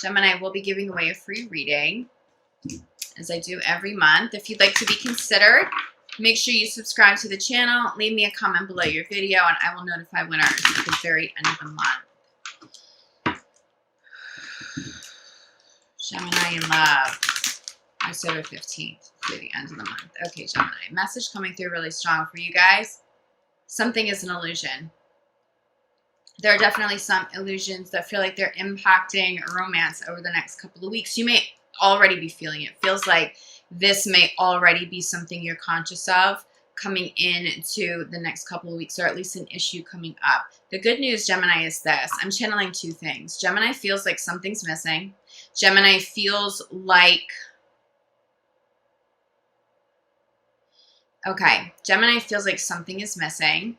Gemini will be giving away a free reading, as I do every month. If you'd like to be considered, make sure you subscribe to the channel. Leave me a comment below your video, and I will notify winners at the very end of the month. Gemini in love, October 15th through the end of the month. Okay, Gemini, message coming through really strong for you guys. Something is an illusion. There are definitely some illusions that feel like they're impacting romance over the next couple of weeks. You may already be feeling it. Feels like this may already be something you're conscious of coming into the next couple of weeks, or at least an issue coming up. The good news, Gemini, is this. I'm channeling two things. Gemini feels like something's missing. Gemini feels like... Okay, Gemini feels like something is missing.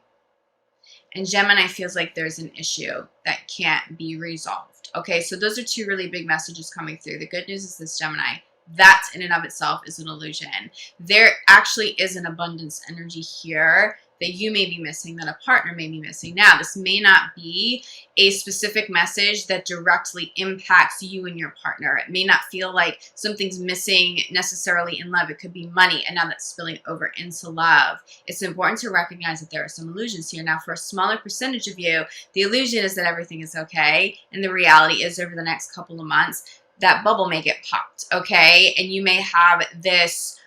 And Gemini feels like there's an issue that can't be resolved. Okay, so those are two really big messages coming through. The good news is this, Gemini, that in and of itself is an illusion. There actually is an abundance energy here that you may be missing, that a partner may be missing. Now, this may not be a specific message that directly impacts you and your partner. It may not feel like something's missing necessarily in love. It could be money, and now that's spilling over into love. It's important to recognize that there are some illusions here. Now, for a smaller percentage of you, the illusion is that everything is okay, and the reality is over the next couple of months, that bubble may get popped, okay? And you may have this...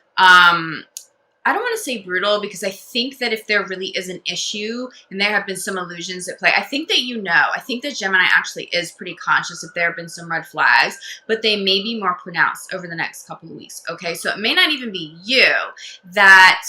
I don't want to say brutal, because I think that if there really is an issue and there have been some illusions at play, I think that I think that Gemini actually is pretty conscious if there have been some red flags, but they may be more pronounced over the next couple of weeks, okay? So it may not even be you that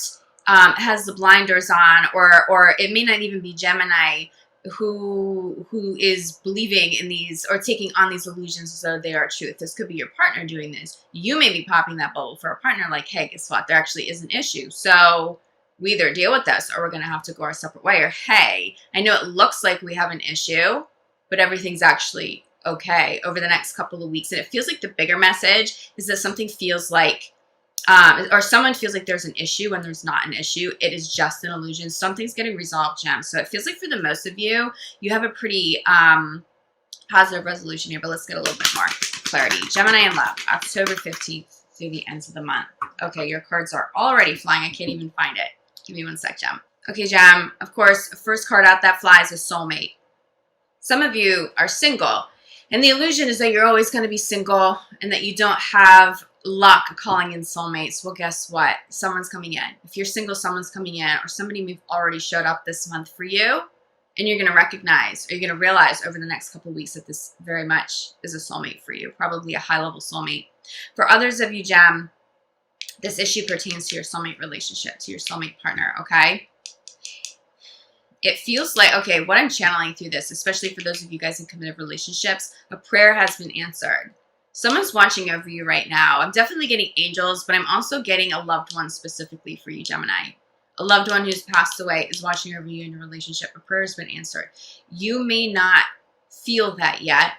has the blinders on, or it may not even be Gemini who is believing in these or taking on these illusions as though they are truth. This could be your partner doing this. You may be popping that bubble for a partner like, hey, guess what? There actually is an issue. So we either deal with this or we're going to have to go our separate way. Or, hey, I know it looks like we have an issue, but everything's actually okay over the next couple of weeks. And it feels like the bigger message is that something feels like or someone feels like there's an issue when there's not an issue. It is just an illusion. Something's getting resolved, Gem. So it feels like for the most of you, you have a pretty positive resolution here. But let's get a little bit more clarity. Gemini in love, October 15th through the end of the month. Okay, your cards are already flying. I can't even find it. Give me one sec, Gem. Okay, Gem, of course, first card out that flies is soulmate. Some of you are single, and the illusion is that you're always going to be single and that you don't have luck calling in soulmates. Well, guess what? Someone's coming in. If you're single, someone's coming in, or somebody may have already showed up this month for you, and you're going to recognize, or you're going to realize over the next couple of weeks that this very much is a soulmate for you, probably a high-level soulmate. For others of you, Gem, this issue pertains to your soulmate relationship, to your soulmate partner, okay? It feels like, okay, what I'm channeling through this, especially for those of you guys in committed relationships, a prayer has been answered. Someone's watching over you right now. I'm definitely getting angels, but I'm also getting a loved one specifically for you, Gemini. A loved one who's passed away is watching over you in your relationship. A prayer has been answered. You may not feel that yet.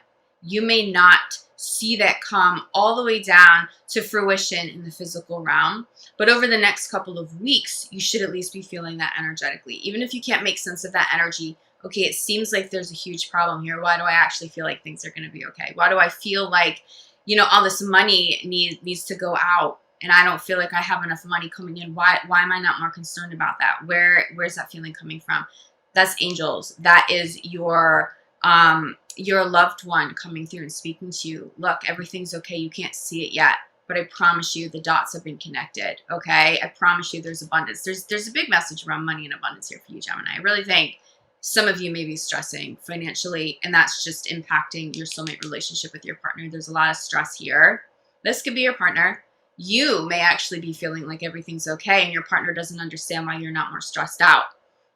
You may not see that come all the way down to fruition in the physical realm. But over the next couple of weeks, you should at least be feeling that energetically. Even if you can't make sense of that energy, okay, it seems like there's a huge problem here. Why do I actually feel like things are going to be okay? Why do I feel like, you know, all this money needs to go out and I don't feel like I have enough money coming in? Why am I not more concerned about that? Where's that feeling coming from? That's angels. That is your loved one coming through and speaking to you. Look, everything's okay. You can't see it yet, but I promise you the dots have been connected, okay? I promise you there's abundance. There's a big message around money and abundance here for you, Gemini. I really think some of you may be stressing financially, and that's just impacting your soulmate relationship with your partner. There's a lot of stress here. This could be your partner. You may actually be feeling like everything's okay, and your partner doesn't understand why you're not more stressed out.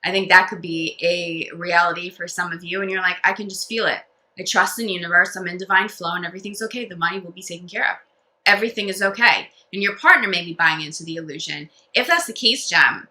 I think that could be a reality for some of you, and you're like, I can just feel it. I trust in the universe. I'm in divine flow, and everything's okay. The money will be taken care of. Everything is okay. And your partner may be buying into the illusion. If that's the case, Gem,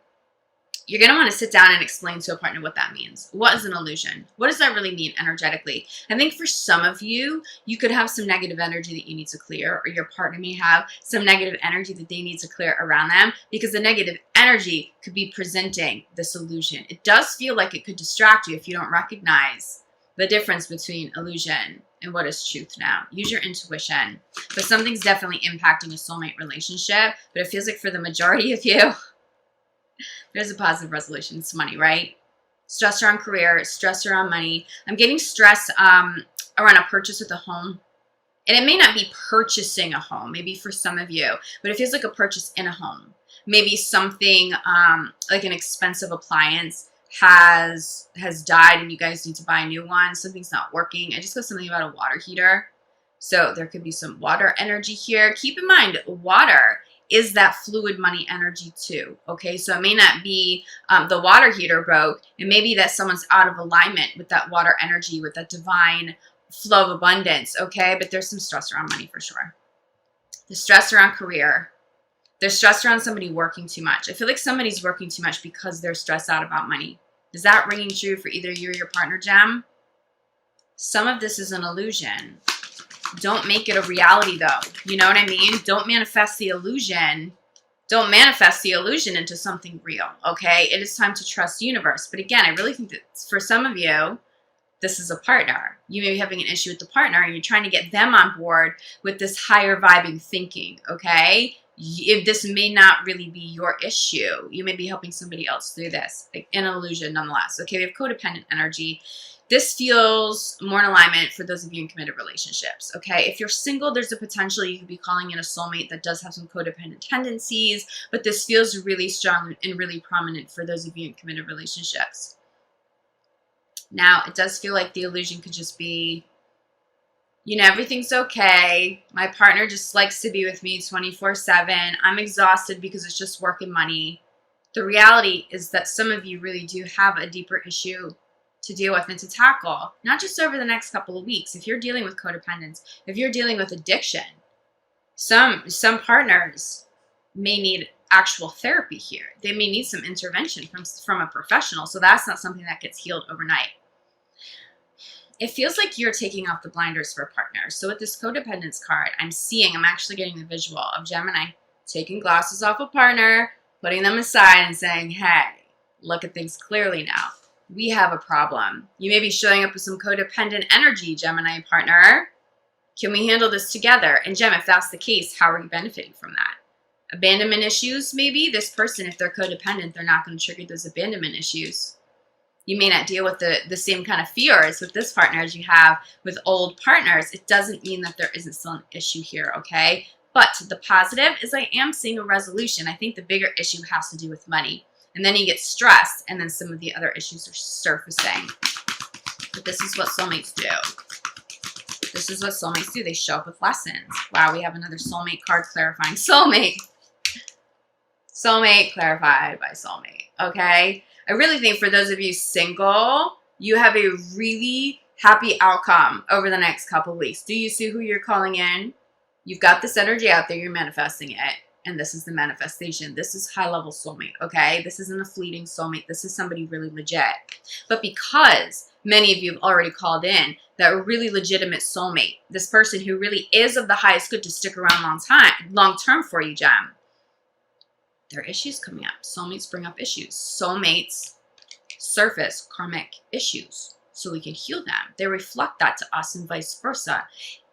you're going to want to sit down and explain to a partner what that means. What is an illusion? What does that really mean energetically? I think for some of you, you could have some negative energy that you need to clear, or your partner may have some negative energy that they need to clear around them, because the negative energy could be presenting this illusion. It does feel like it could distract you if you don't recognize the difference between illusion and what is truth now. Use your intuition. But something's definitely impacting a soulmate relationship. But it feels like for the majority of you, there's a positive resolution. It's money, right? Stress around career, stress around money. I'm getting stress around a purchase with a home. And it may not be purchasing a home, maybe for some of you, but it feels like a purchase in a home. Maybe something like an expensive appliance has died and you guys need to buy a new one. Something's not working. I just got something about a water heater. So there could be some water energy here. Keep in mind, water is that fluid money energy too, okay? So it may not be the water heater broke. It may be that someone's out of alignment with that water energy, with that divine flow of abundance, okay? But there's some stress around money for sure. There's stress around career. There's stress around somebody working too much. I feel like somebody's working too much because they're stressed out about money. Is that ringing true for either you or your partner, Gem? Some of this is an illusion. Don't make it a reality, though. You know what I mean? Don't manifest the illusion. Don't manifest the illusion into something real, okay? It is time to trust the universe. But again, I really think that for some of you, this is a partner. You may be having an issue with the partner and you're trying to get them on board with this higher vibing thinking, okay? If this may not really be your issue, you may be helping somebody else through this, like an illusion nonetheless. Okay, we have codependent energy. This feels more in alignment for those of you in committed relationships, okay? If you're single, there's a potential you could be calling in a soulmate that does have some codependent tendencies, but this feels really strong and really prominent for those of you in committed relationships. Now, it does feel like the illusion could just be, you know, everything's okay. My partner just likes to be with me 24/7. I'm exhausted because it's just work and money. The reality is that some of you really do have a deeper issue to deal with and to tackle, not just over the next couple of weeks. If you're dealing with codependence, if you're dealing with addiction, some partners may need actual therapy here. They may need some intervention from a professional. So that's not something that gets healed overnight. It feels like you're taking off the blinders for a partner. So with this codependence card, I'm actually getting the visual of Gemini taking glasses off a partner, putting them aside and saying, hey, look at things clearly now. We have a problem. You may be showing up with some codependent energy, Gemini partner. Can we handle this together? And Gem, if that's the case, how are you benefiting from that? Abandonment issues, maybe? This person, if they're codependent, they're not going to trigger those abandonment issues. You may not deal with the same kind of fears with this partner as you have with old partners. It doesn't mean that there isn't still an issue here, okay? But the positive is I am seeing a resolution. I think the bigger issue has to do with money. And then you get stressed, and then some of the other issues are surfacing. But this is what soulmates do. This is what soulmates do. They show up with lessons. Wow, we have another soulmate card clarifying. Soulmate. Soulmate clarified by soulmate, okay? I really think for those of you single, you have a really happy outcome over the next couple of weeks. Do you see who you're calling in? You've got this energy out there. You're manifesting it. And this is the manifestation. This is high-level soulmate, okay? This isn't a fleeting soulmate. This is somebody really legit. But because many of you have already called in that really legitimate soulmate, this person who really is of the highest good to stick around long term for you, Gem, there are issues coming up. Soulmates bring up issues. Soulmates surface karmic issues so we can heal them. They reflect that to us and vice versa.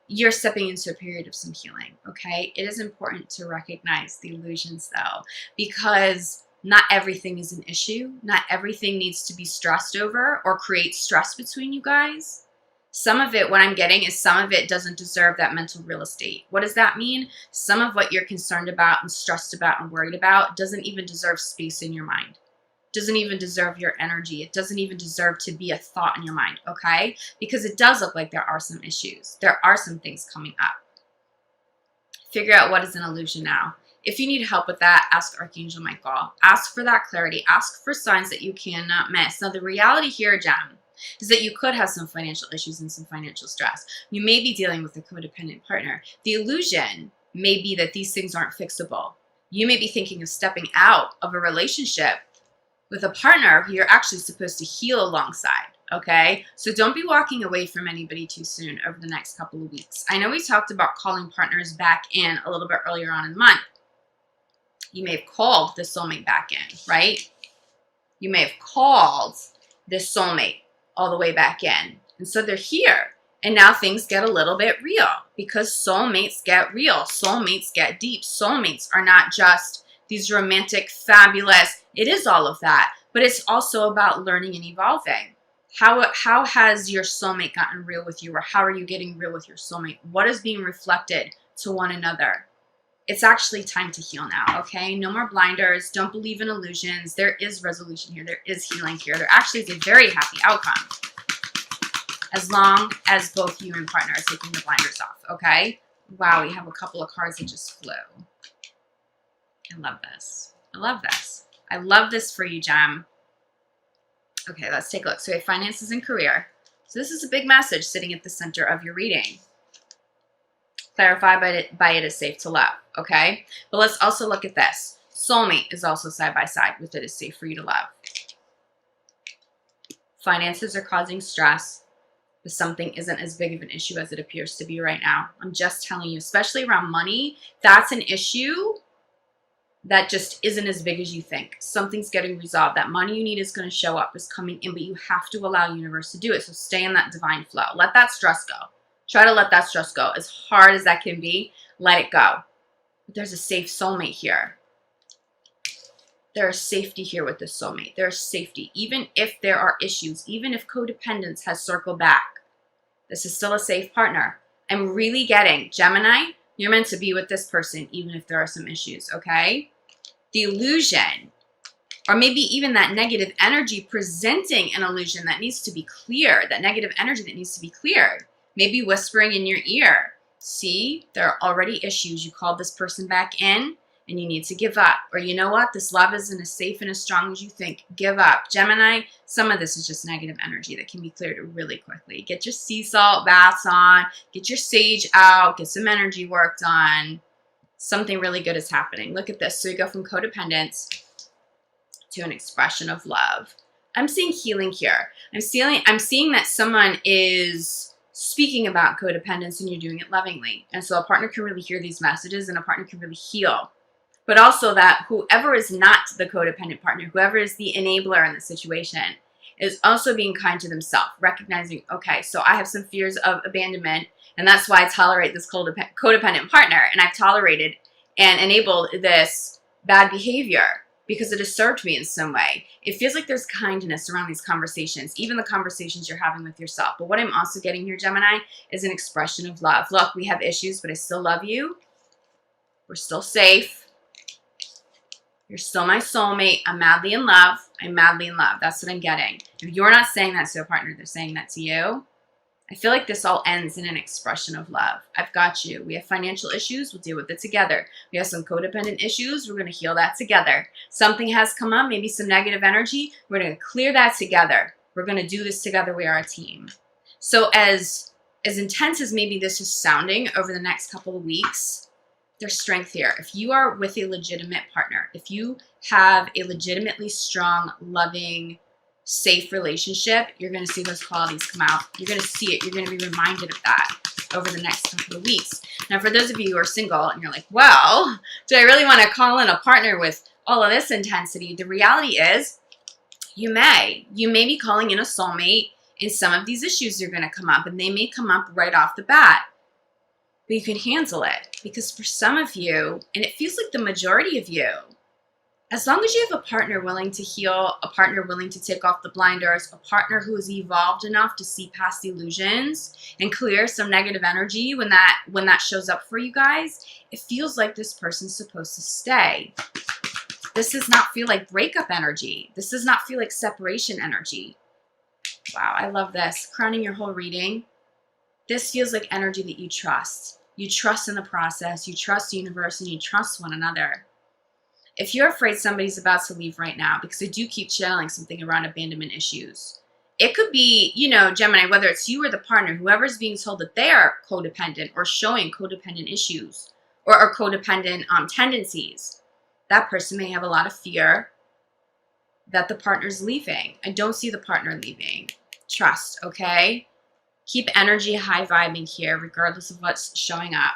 You're stepping into a period of some healing, okay? It is important to recognize the illusions, though, because not everything is an issue. Not everything needs to be stressed over or create stress between you guys. Some of it, what I'm getting is some of it doesn't deserve that mental real estate. What does that mean? Some of what you're concerned about and stressed about and worried about doesn't even deserve space in your mind. Doesn't even deserve your energy. It doesn't even deserve to be a thought in your mind, okay? Because it does look like there are some issues. There are some things coming up. Figure out what is an illusion now. If you need help with that, ask Archangel Michael. Ask for that clarity. Ask for signs that you cannot miss. Now, the reality here, Gem, is that you could have some financial issues and some financial stress. You may be dealing with a codependent partner. The illusion may be that these things aren't fixable. You may be thinking of stepping out of a relationship with a partner who you're actually supposed to heal alongside, okay? So don't be walking away from anybody too soon over the next couple of weeks. I know we talked about calling partners back in a little bit earlier on in the month. You may have called this soulmate back in, right? You may have called this soulmate all the way back in. And so they're here. And now things get a little bit real because soulmates get real. Soulmates get deep. Soulmates are not just these romantic, fabulous. It is all of that, but it's also about learning and evolving. How has your soulmate gotten real with you, or how are you getting real with your soulmate? What is being reflected to one another? It's actually time to heal now, okay? No more blinders. Don't believe in illusions. There is resolution here. There is healing here. There actually is a very happy outcome as long as both you and partner are taking the blinders off, okay? Wow, we have a couple of cards that just flew. I love this. I love this. I love this for you, Gem. Okay, let's take a look. So we have finances and career. So this is a big message sitting at the center of your reading. Clarify by it is safe to love, okay? But let's also look at this. Soulmate is also side by side with it is safe for you to love. Finances are causing stress, but something isn't as big of an issue as it appears to be right now. I'm just telling you, especially around money, that's an issue that just isn't as big as you think. Something's getting resolved. That money you need is going to show up, is coming in, but you have to allow universe to do it. So stay in that divine flow. Let that stress go. Try to let that stress go. As hard as that can be, let it go. But there's a safe soulmate here. There is safety here with this soulmate. There's safety. Even if there are issues, even if codependence has circled back, this is still a safe partner. I'm really getting, Gemini, you're meant to be with this person even if there are some issues, okay? The illusion, or maybe even that negative energy presenting an illusion that needs to be cleared, that negative energy that needs to be cleared. Maybe whispering in your ear, see, there are already issues. You called this person back in and you need to give up. Or you know what, this love isn't as safe and as strong as you think. Give up. Gemini, some of this is just negative energy that can be cleared really quickly. Get your sea salt baths on, get your sage out, get some energy work done. Something really good is happening. Look at this. So you go from codependence to an expression of love. I'm seeing healing here. I'm seeing that someone is speaking about codependence and you're doing it lovingly. And so a partner can really hear these messages and a partner can really heal. But also that whoever is not the codependent partner, whoever is the enabler in the situation, is also being kind to themselves, recognizing, okay, so I have some fears of abandonment, and that's why I tolerate this codependent partner, and I've tolerated and enabled this bad behavior because it has served me in some way. It feels like there's kindness around these conversations, even the conversations you're having with yourself. But what I'm also getting here, Gemini, is an expression of love. Look, we have issues, but I still love you. We're still safe. You're still my soulmate. I'm madly in love. I'm madly in love. That's what I'm getting. If you're not saying that to a partner, they're saying that to you. I feel like this all ends in an expression of love. I've got you. We have financial issues. We'll deal with it together. We have some codependent issues. We're going to heal that together. Something has come up, maybe some negative energy. We're going to clear that together. We're going to do this together. We are a team. So as intense as maybe this is sounding over the next couple of weeks, there's strength here. If you are with a legitimate partner, if you have a legitimately strong, loving, safe relationship, you're going to see those qualities come out. You're going to see it. You're going to be reminded of that over the next couple of weeks. Now, for those of you who are single and you're like, well, do I really want to call in a partner with all of this intensity? The reality is you may be calling in a soulmate, and some of these issues are going to come up, and they may come up right off the bat. But you can handle it, because for some of you, and it feels like the majority of you, as long as you have a partner willing to heal, a partner willing to take off the blinders, a partner who is evolved enough to see past the illusions and clear some negative energy when that shows up for you guys, it feels like this person's supposed to stay. This does not feel like breakup energy. This does not feel like separation energy. Wow, I love this. Crowning your whole reading. This feels like energy that you trust. You trust in the process, you trust the universe, and you trust one another. If you're afraid somebody's about to leave right now, because I do keep channeling something around abandonment issues, it could be, Gemini, whether it's you or the partner, whoever's being told that they are codependent or showing codependent issues or codependent tendencies, that person may have a lot of fear that the partner's leaving. I don't see the partner leaving. Trust, okay? Keep energy high vibing here, regardless of what's showing up,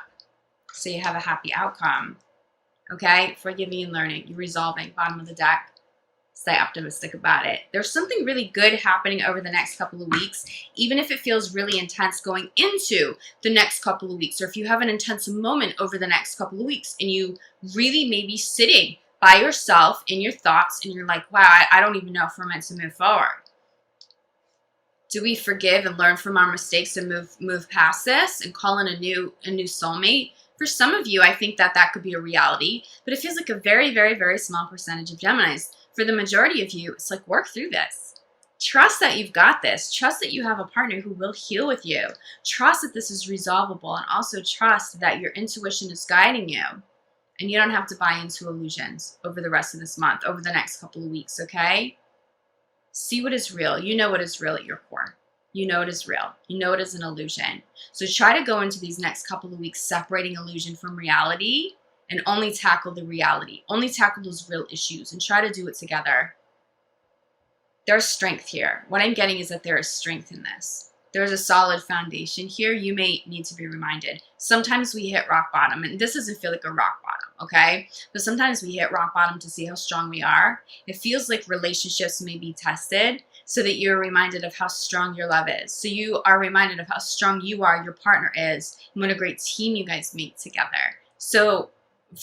so you have a happy outcome. Okay? Forgiving and learning. You're resolving. Bottom of the deck. Stay optimistic about it. There's something really good happening over the next couple of weeks, even if it feels really intense going into the next couple of weeks, or if you have an intense moment over the next couple of weeks and you really may be sitting by yourself in your thoughts and you're like, wow, I don't even know if we're meant to move forward. Do we forgive and learn from our mistakes and move past this and call in a new soulmate? For some of you, I think that could be a reality, but it feels like a very, very, very small percentage of Geminis. For the majority of you, it's like, work through this. Trust that you've got this. Trust that you have a partner who will heal with you. Trust that this is resolvable, and also trust that your intuition is guiding you. And you don't have to buy into illusions over the rest of this month, over the next couple of weeks, okay? See what is real. You know what is real at your core. You know it is real. You know it is an illusion. So try to go into these next couple of weeks separating illusion from reality, and only tackle the reality. Only tackle those real issues and try to do it together. There's strength here. What I'm getting is that there is strength in this. There's a solid foundation here. You may need to be reminded. Sometimes we hit rock bottom, and this doesn't feel like a rock bottom, okay? But sometimes we hit rock bottom to see how strong we are. It feels like relationships may be tested so that you're reminded of how strong your love is. So you are reminded of how strong you are, your partner is, and what a great team you guys make together. So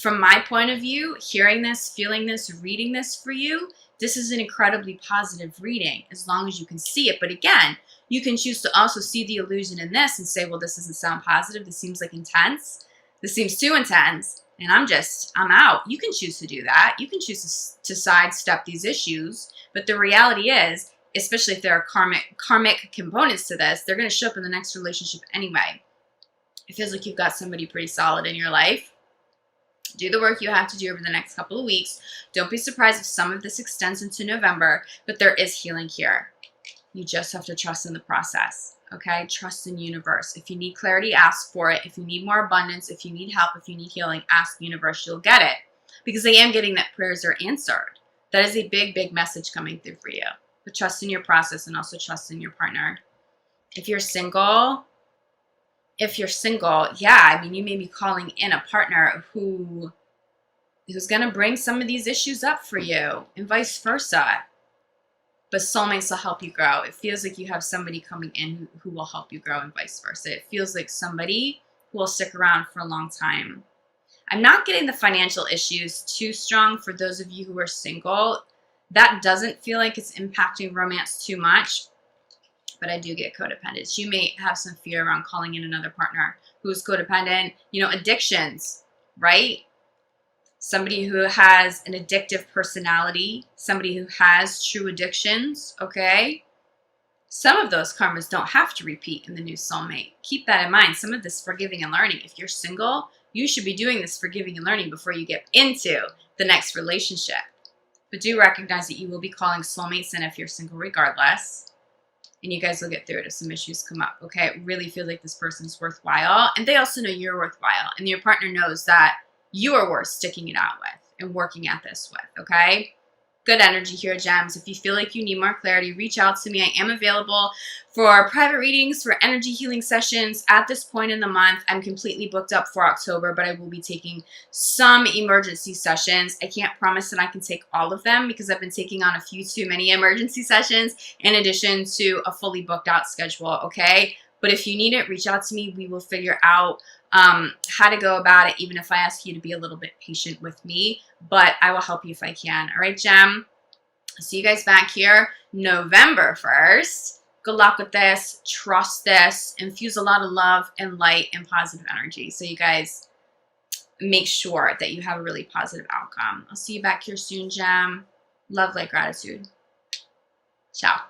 from my point of view, hearing this, feeling this, reading this for you, this is an incredibly positive reading as long as you can see it. But again, you can choose to also see the illusion in this and say, well, this doesn't sound positive. This seems like intense. This seems too intense. And I'm out. You can choose to do that. You can choose to sidestep these issues. But the reality is, especially if there are karmic components to this, they're going to show up in the next relationship anyway. It feels like you've got somebody pretty solid in your life. Do the work you have to do over the next couple of weeks. Don't be surprised if some of this extends into November, but there is healing here. You just have to trust in the process, okay? Trust in the universe. If you need clarity, ask for it. If you need more abundance, if you need help, if you need healing, ask the universe. You'll get it, because I am getting that prayers are answered. That is a big, big message coming through for you. But trust in your process and also trust in your partner. If you're single, yeah, I mean, you may be calling in a partner who's going to bring some of these issues up for you, and vice versa. But soulmates will help you grow. It feels like you have somebody coming in who will help you grow, and vice versa. It feels like somebody who will stick around for a long time. I'm not getting the financial issues too strong for those of you who are single. That doesn't feel like it's impacting romance too much. But I do get codependence. You may have some fear around calling in another partner who's codependent. You know, addictions, right? Somebody who has an addictive personality, somebody who has true addictions, okay? Some of those karmas don't have to repeat in the new soulmate. Keep that in mind. Some of this forgiving and learning. If you're single, you should be doing this forgiving and learning before you get into the next relationship. But do recognize that you will be calling soulmates in if you're single regardless. And you guys will get through it if some issues come up, okay? It really feels like this person's worthwhile. And they also know you're worthwhile. And your partner knows that you are worth sticking it out with and working at this with, okay? Good energy here, gems. If you feel like you need more clarity, reach out to me. I am available for private readings, for energy healing sessions. At this point in the month, I'm completely booked up for October, but I will be taking some emergency sessions. I can't promise that I can take all of them because I've been taking on a few too many emergency sessions in addition to a fully booked out schedule, okay? But if you need it, reach out to me. We will figure out how to go about it, even if I ask you to be a little bit patient with me. But I will help you if I can. All right, Gem? I'll see you guys back here November 1st. Good luck with this. Trust this. Infuse a lot of love and light and positive energy. So you guys make sure that you have a really positive outcome. I'll see you back here soon, Gem. Love, light, gratitude. Ciao.